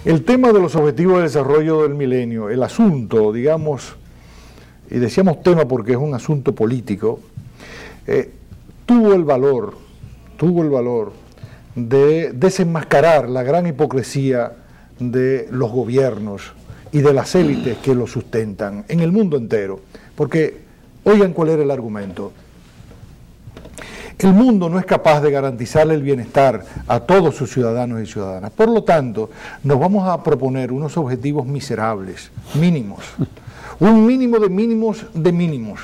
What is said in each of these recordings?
El tema de los objetivos de desarrollo del milenio, el asunto, digamos, y decíamos tema porque es un asunto político, tuvo el valor de desenmascarar la gran hipocresía de los gobiernos y de las élites que lo sustentan en el mundo entero. Porque, oigan cuál era el argumento. El mundo no es capaz de garantizarle el bienestar a todos sus ciudadanos y ciudadanas. Por lo tanto, nos vamos a proponer unos objetivos miserables, mínimos. Un mínimo de mínimos de mínimos.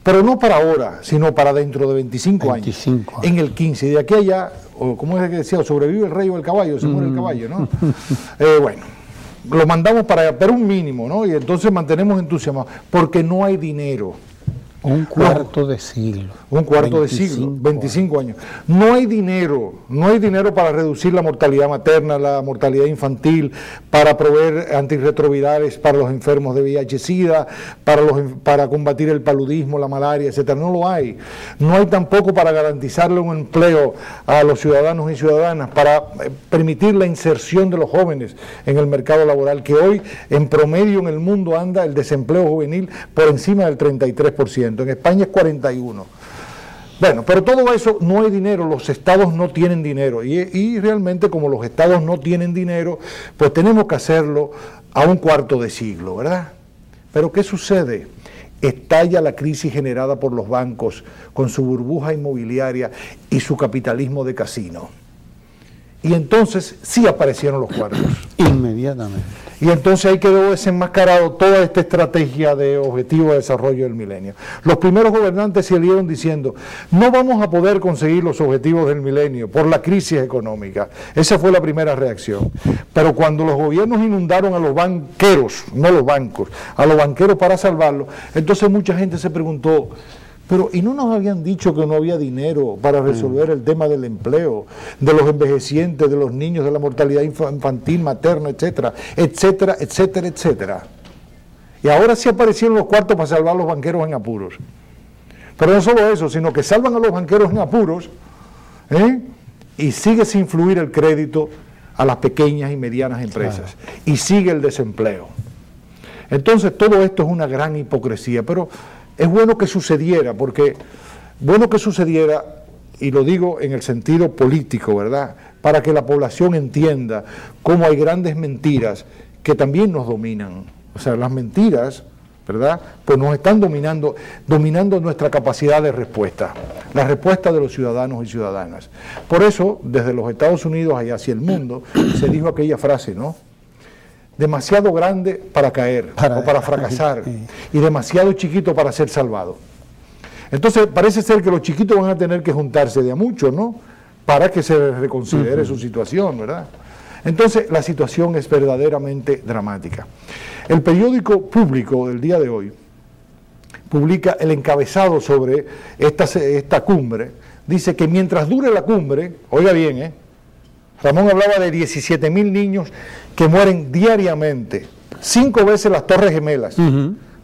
Pero no para ahora, sino para dentro de 25 años. En el 15. Y de aquí a allá, o como es que decía, sobrevive el rey o el caballo, se muere el caballo, ¿no? Bueno, lo mandamos pero un mínimo, ¿no? Y entonces mantenemos entusiasmados, porque no hay dinero. Un cuarto de siglo. Un cuarto de siglo, 25 años. No hay dinero para reducir la mortalidad materna, la mortalidad infantil, para proveer antirretrovirales para los enfermos de VIH-Sida, para combatir el paludismo, la malaria, etcétera. No lo hay. No hay tampoco para garantizarle un empleo a los ciudadanos y ciudadanas, para permitir la inserción de los jóvenes en el mercado laboral, que hoy en promedio en el mundo anda el desempleo juvenil por encima del 33%. En España es 41%. Bueno, pero todo eso no hay dinero, los estados no tienen dinero y realmente como los estados no tienen dinero, pues tenemos que hacerlo a un cuarto de siglo, ¿verdad? Pero ¿qué sucede? Estalla la crisis generada por los bancos con su burbuja inmobiliaria y su capitalismo de casino. Y entonces sí aparecieron los cuartos. Inmediatamente. Y entonces ahí quedó desenmascarado toda esta estrategia de objetivo de desarrollo del milenio. Los primeros gobernantes salieron diciendo, no vamos a poder conseguir los objetivos del milenio por la crisis económica. Esa fue la primera reacción. Pero cuando los gobiernos inundaron a los banqueros, no los bancos, a los banqueros para salvarlos, entonces mucha gente se preguntó, pero ¿y no nos habían dicho que no había dinero para resolver el tema del empleo, de los envejecientes, de los niños, de la mortalidad infantil, materna, etcétera, etcétera, etcétera, etcétera? Y ahora sí aparecieron los cuartos para salvar a los banqueros en apuros. Pero no solo eso, sino que salvan a los banqueros en apuros, y sigue sin fluir el crédito a las pequeñas y medianas empresas. Claro. Y sigue el desempleo. Entonces todo esto es una gran hipocresía, pero es bueno que sucediera, y lo digo en el sentido político, ¿verdad?, para que la población entienda cómo hay grandes mentiras que también nos dominan. O sea, las mentiras, ¿verdad?, pues nos están dominando nuestra capacidad de respuesta, la respuesta de los ciudadanos y ciudadanas. Por eso, desde los Estados Unidos y hacia el mundo, se dijo aquella frase, ¿no?, demasiado grande para caer o para fracasar y demasiado chiquito para ser salvado. Entonces parece ser que los chiquitos van a tener que juntarse de a muchos, ¿no?, para que se reconsidere su situación, ¿verdad? Entonces la situación es verdaderamente dramática. El periódico Público del día de hoy publica el encabezado sobre esta cumbre. Dice que mientras dure la cumbre, oiga bien, Ramón hablaba de 17.000 niños que mueren diariamente, 5 veces las Torres Gemelas,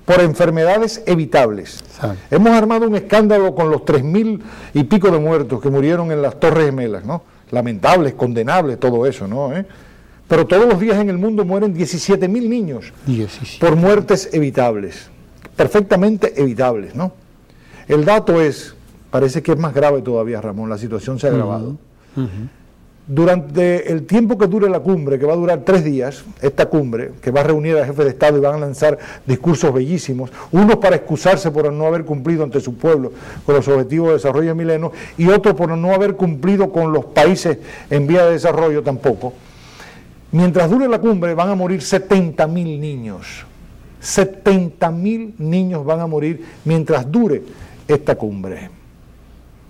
por enfermedades evitables. Hemos armado un escándalo con los 3.000 y pico de muertos que murieron en las Torres Gemelas, ¿no? Lamentables, condenables, todo eso, ¿no? Pero todos los días en el mundo mueren 17.000 niños por muertes evitables, perfectamente evitables, ¿no? El dato parece que es más grave todavía, Ramón, la situación se ha agravado. Durante el tiempo que dure la cumbre, que va a durar 3 días, esta cumbre, que va a reunir a jefes de Estado y van a lanzar discursos bellísimos, unos para excusarse por no haber cumplido ante su pueblo con los objetivos de desarrollo del milenio, y otros por no haber cumplido con los países en vía de desarrollo tampoco. Mientras dure la cumbre van a morir 70.000 niños. 70.000 niños van a morir mientras dure esta cumbre,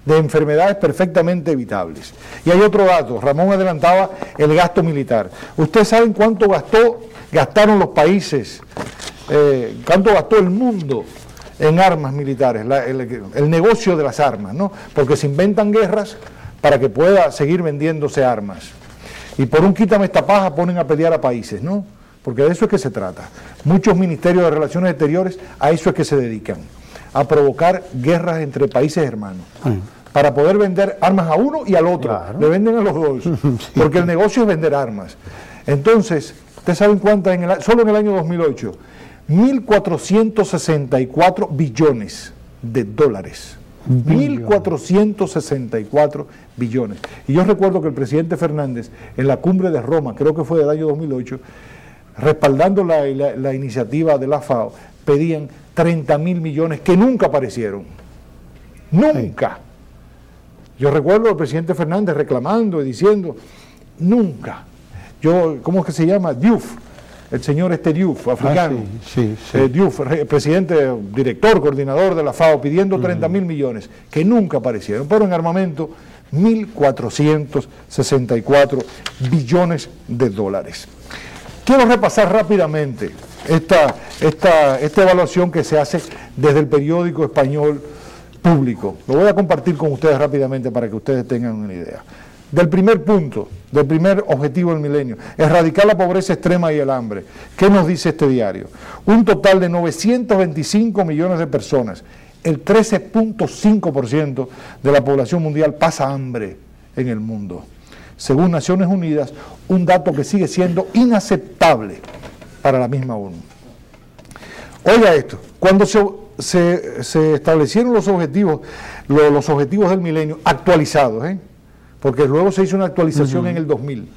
de enfermedades perfectamente evitables. Y hay otro dato, Ramón adelantaba el gasto militar. ¿Ustedes saben cuánto gastaron los países, cuánto gastó el mundo en armas militares, el negocio de las armas, ¿no? Porque se inventan guerras para que pueda seguir vendiéndose armas. Y por un quítame esta paja ponen a pelear a países, ¿no? Porque de eso es que se trata. Muchos ministerios de Relaciones Exteriores a eso es que se dedican, a provocar guerras entre países hermanos. Para poder vender armas a uno y al otro. Claro. Le venden a los dos, porque el negocio es vender armas. Entonces, ¿ustedes saben cuántas solo en el año 2008? 1.464 billones de dólares. 1.464 billones. Y yo recuerdo que el presidente Fernández, en la cumbre de Roma, creo que fue del año 2008, respaldando la iniciativa de la FAO, pedían 30.000 millones que nunca aparecieron. Nunca. Yo recuerdo al presidente Fernández reclamando y diciendo, nunca. ¿Cómo es que se llama? Diouf. El señor Diouf, africano, sí. Diouf, presidente, director, coordinador de la FAO, pidiendo 30.000 millones, que nunca aparecieron, pero en armamento 1.464 billones de dólares. Quiero repasar rápidamente esta evaluación que se hace desde el periódico español Público. Lo voy a compartir con ustedes rápidamente para que ustedes tengan una idea. Del primer punto, del primer objetivo del milenio, erradicar la pobreza extrema y el hambre. ¿Qué nos dice este diario? Un total de 925 millones de personas, el 13.5% de la población mundial pasa hambre en el mundo. Según Naciones Unidas, un dato que sigue siendo inaceptable para la misma ONU. Oiga esto, cuando se establecieron los objetivos del milenio actualizados, porque luego se hizo una actualización en el 2000,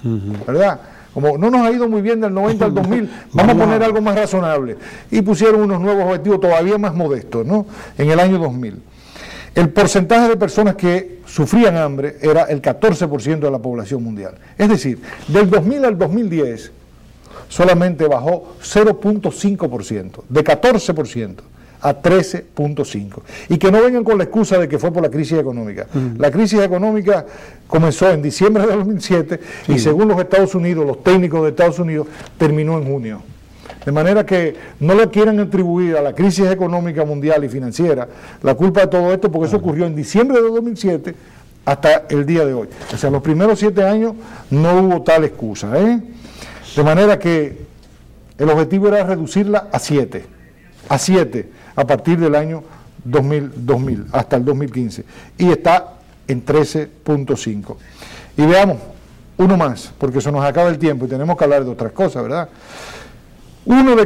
¿verdad? Como no nos ha ido muy bien del 90 al 2000, vamos a poner algo más razonable. Y pusieron unos nuevos objetivos todavía más modestos, ¿no? En el año 2000. El porcentaje de personas que sufrían hambre era el 14% de la población mundial. Es decir, del 2000 al 2010 solamente bajó 0.5%, de 14% a 13.5%. Y que no vengan con la excusa de que fue por la crisis económica. La crisis económica comenzó en diciembre de 2007 y según los Estados Unidos, los técnicos de Estados Unidos, terminó en junio. De manera que no le quieran atribuir a la crisis económica mundial y financiera la culpa de todo esto, porque eso ocurrió en diciembre de 2007 hasta el día de hoy. O sea, los primeros 7 años no hubo tal excusa, De manera que el objetivo era reducirla a 7 a partir del año 2000 hasta el 2015, y está en 13.5. Y veamos uno más, porque se nos acaba el tiempo y tenemos que hablar de otras cosas, ¿verdad? Uno de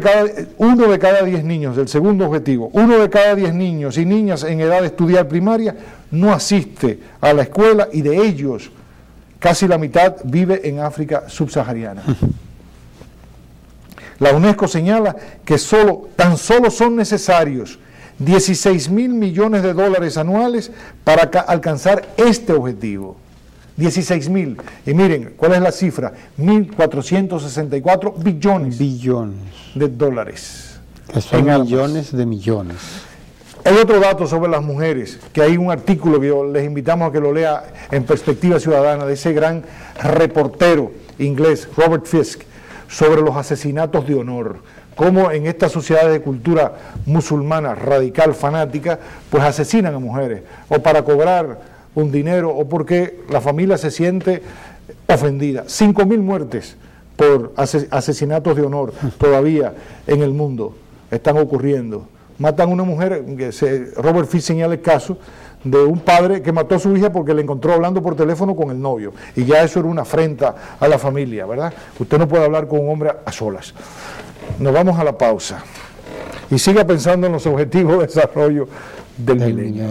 cada 10 niños, del segundo objetivo, 1 de cada 10 niños y niñas en edad de estudiar primaria no asiste a la escuela, y de ellos casi la mitad vive en África subsahariana. La UNESCO señala que tan solo son necesarios 16.000 millones de dólares anuales para alcanzar este objetivo. 16.000. Y miren, ¿cuál es la cifra? 1.464 billones de dólares. Que son millones de millones. Hay otro dato sobre las mujeres, que hay un artículo que les invitamos a que lo lea en Perspectiva Ciudadana, de ese gran reportero inglés, Robert Fisk, sobre los asesinatos de honor, cómo en estas sociedades de cultura musulmana radical, fanática, pues asesinan a mujeres, o para cobrar un dinero, o porque la familia se siente ofendida. 5.000 muertes por asesinatos de honor todavía en el mundo están ocurriendo. Matan a una mujer, Robert Fisk señala el caso de un padre que mató a su hija porque le encontró hablando por teléfono con el novio, y ya eso era una afrenta a la familia, ¿verdad? Usted no puede hablar con un hombre a solas. Nos vamos a la pausa y siga pensando en los objetivos de desarrollo del milenio.